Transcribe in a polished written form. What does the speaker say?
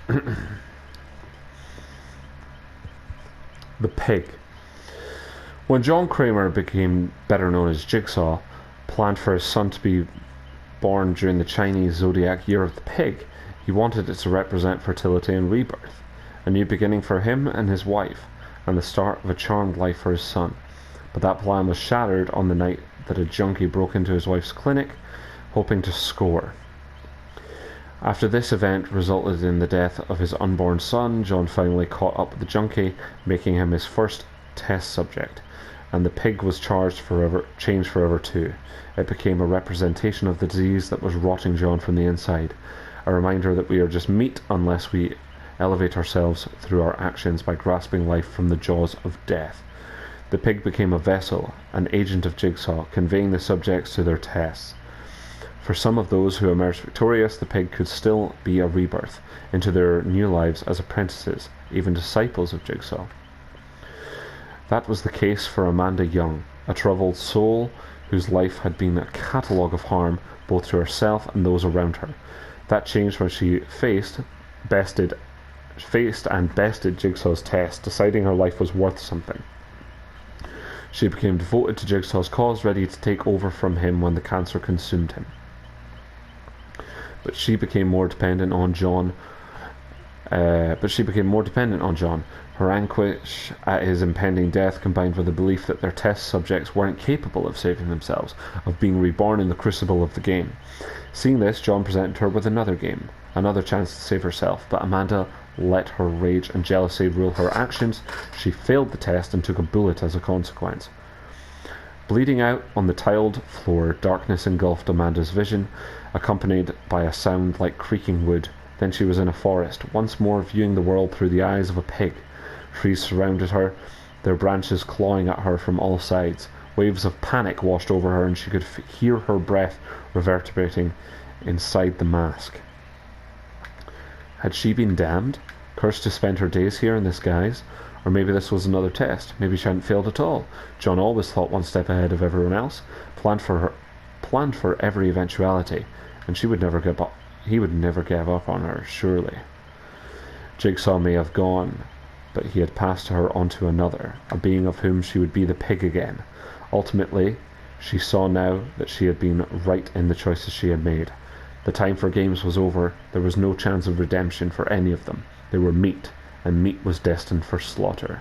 The Pig. When John Kramer became better known as Jigsaw, planned for his son to be born during the Chinese zodiac year of the pig, he wanted it to represent fertility and rebirth, a new beginning for him and his wife, and the start of a charmed life for his son. But that plan was shattered on the night that a junkie broke into his wife's clinic, hoping to score. After this event resulted in the death of his unborn son, John finally caught up with the junkie, making him his first test subject, and the pig was changed forever too. It became a representation of the disease that was rotting John from the inside, a reminder that we are just meat unless we elevate ourselves through our actions by grasping life from the jaws of death. The pig became a vessel, an agent of Jigsaw, conveying the subjects to their tests. For some of those who emerged victorious, the pig could still be a rebirth into their new lives as apprentices, even disciples of Jigsaw. That was the case for Amanda Young, a troubled soul whose life had been a catalogue of harm both to herself and those around her. That changed when she faced and bested Jigsaw's test, deciding her life was worth something. She became devoted to Jigsaw's cause, ready to take over from him when the cancer consumed him. But she became more dependent on John. Her anguish at his impending death, combined with the belief that their test subjects weren't capable of saving themselves, of being reborn in the crucible of the game. Seeing this, John presented her with another game, another chance to save herself, but Amanda let her rage and jealousy rule her actions. She failed the test and took a bullet as a consequence. Bleeding out on the tiled floor, darkness engulfed Amanda's vision, accompanied by a sound like creaking wood. Then she was in a forest, once more viewing the world through the eyes of a pig. Trees surrounded her, their branches clawing at her from all sides. Waves of panic washed over her, and she could hear her breath reverberating inside the mask. Had she been damned, cursed to spend her days here in this guise? Or maybe this was another test. Maybe she hadn't failed at all. John always thought one step ahead of everyone else, planned for every eventuality, and he would never give up on her, surely. Jigsaw may have gone, but he had passed her on to another, a being of whom she would be the pig again. Ultimately, she saw now that she had been right in the choices she had made. The time for games was over. There was no chance of redemption for any of them. They were meat, and meat was destined for slaughter.